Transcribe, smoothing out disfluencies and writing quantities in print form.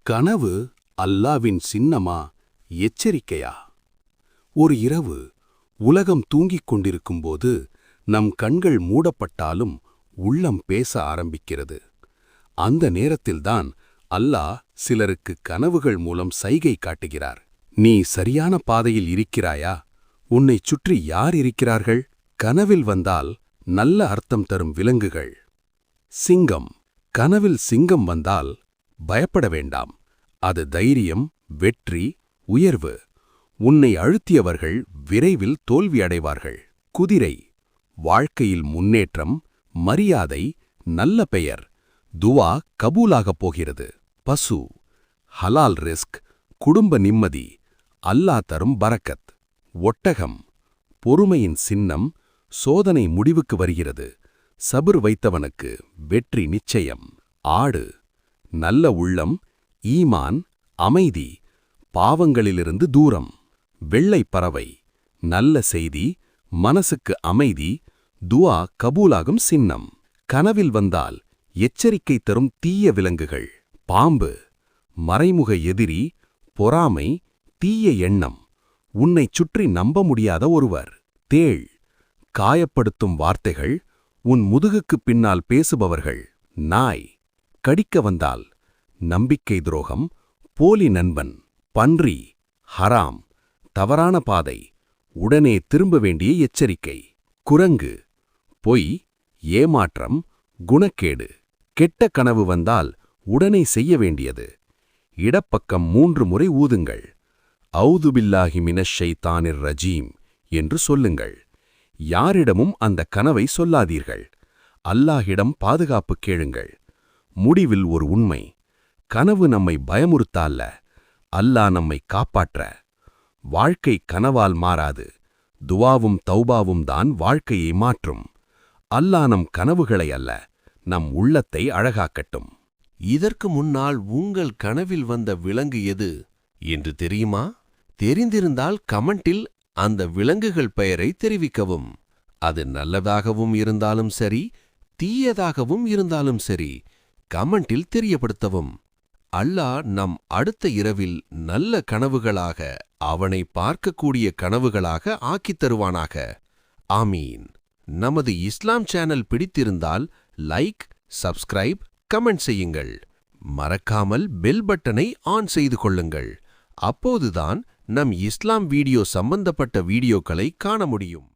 கனவு அல்லாவின் சின்னமா, எச்சரிக்கையா? ஒரு இரவு உலகம் தூங்கிக் கொண்டிருக்கும்போது நம் கண்கள் மூடப்பட்டாலும் உள்ளம் பேச ஆரம்பிக்கிறது. அந்த நேரத்தில்தான் அல்லாஹ் சிலருக்கு கனவுகள் மூலம் சைகை காட்டுகிறார். நீ சரியான பாதையில் இருக்கிறாயா? உன்னைச் சுற்றி யார் இருக்கிறார்கள்? கனவில் வந்தால் நல்ல அர்த்தம் தரும் விலங்குகள். சிங்கம். கனவில் சிங்கம் வந்தால் பயப்பட வேண்டாம். அது தைரியம், வெற்றி, உயர்வு. உன்னை அழுத்தியவர்கள் விரைவில் தோல்வியடைவார்கள். குதிரை. வாழ்க்கையில் முன்னேற்றம், மரியாதை, நல்ல பெயர், துவா கபூலாகப் போகிறது. பசு. ஹலால் ரிஸ்க், குடும்ப நிம்மதி, அல்லாஹ் தரும் பரக்கத். ஒட்டகம். பொறுமையின் சின்னம், சோதனை முடிவுக்கு வருகிறது. சபர் வைத்தவனுக்கு வெற்றி நிச்சயம். ஆடு. நல்ல உள்ளம், ஈமான், அமைதி, பாவங்களிலிருந்து தூரம். வெள்ளை பறவை. நல்ல செய்தி, மனசுக்கு அமைதி, துஆ கபூலாகும் சின்னம். கனவில் வந்தால் எச்சரிக்கை தரும் தீய விலங்குகள். பாம்பு. மறைமுக எதிரி, பொறாமை, தீய எண்ணம். உன்னைச் சுற்றி நம்ப முடியாத ஒருவர். தேள். காயப்படுத்தும் வார்த்தைகள், உன் முதுகுக்குப் பின்னால் பேசுபவர்கள். நாய். கடிக்க வந்தால் நம்பிக்கை துரோகம், போலி நண்பன். பன்றி. ஹராம், தவறான பாதை, உடனே திரும்ப வேண்டிய எச்சரிக்கை. குரங்கு. பொய், ஏமாற்றம், குணக்கேடு. கெட்ட கனவு வந்தால் உடனே செய்ய வேண்டியது. இடப்பக்கம் 3 முறை ஊதுங்கள். அவுது பில்லாஹி மினஷ் ஷைத்தானிர் ரஜீம் என்று சொல்லுங்கள். யாரிடமும் அந்த கனவை சொல்லாதீர்கள். அல்லாஹ்விடம் பாதுகாப்பு கேளுங்கள். முடிவில் ஒரு உண்மை. கனவு நம்மை பயமுறுத்தல்ல, அல்லாஹ் நம்மை காப்பாற்ற. வாழ்க்கை கனவால் மாறாது, துவாவும் தௌபாவும் தான் வாழ்க்கையை மாற்றும். அல்லாஹ் நம் கனவுகளை அல்ல, நம் உள்ளத்தை அழகாக்கட்டும். இதற்கு முன்னால் உங்கள் கனவில் வந்த விலங்கு எது என்று தெரியுமா? தெரிந்திருந்தால் கமெண்டில் அந்த விலங்குகள் பெயரை தெரிவிக்கவும். அது நல்லதாகவும் இருந்தாலும் சரி, தீயதாகவும் இருந்தாலும் சரி, கமெண்டில் தெரியப்படுத்தவும். அல்லாஹ் நம் அடுத்த இரவில் நல்ல கனவுகளாக, அவனை பார்க்கக்கூடிய கனவுகளாக ஆக்கித் தருவானாக. ஆமீன். நமது இஸ்லாம் சேனல் பிடித்திருந்தால் லைக், சப்ஸ்கிரைப், கமெண்ட் செய்யுங்கள். மறக்காமல் பெல் பட்டனை ஆன் செய்து கொள்ளுங்கள். அப்போதுதான் நம் இஸ்லாம் வீடியோ சம்பந்தப்பட்ட வீடியோக்களை காண முடியும்.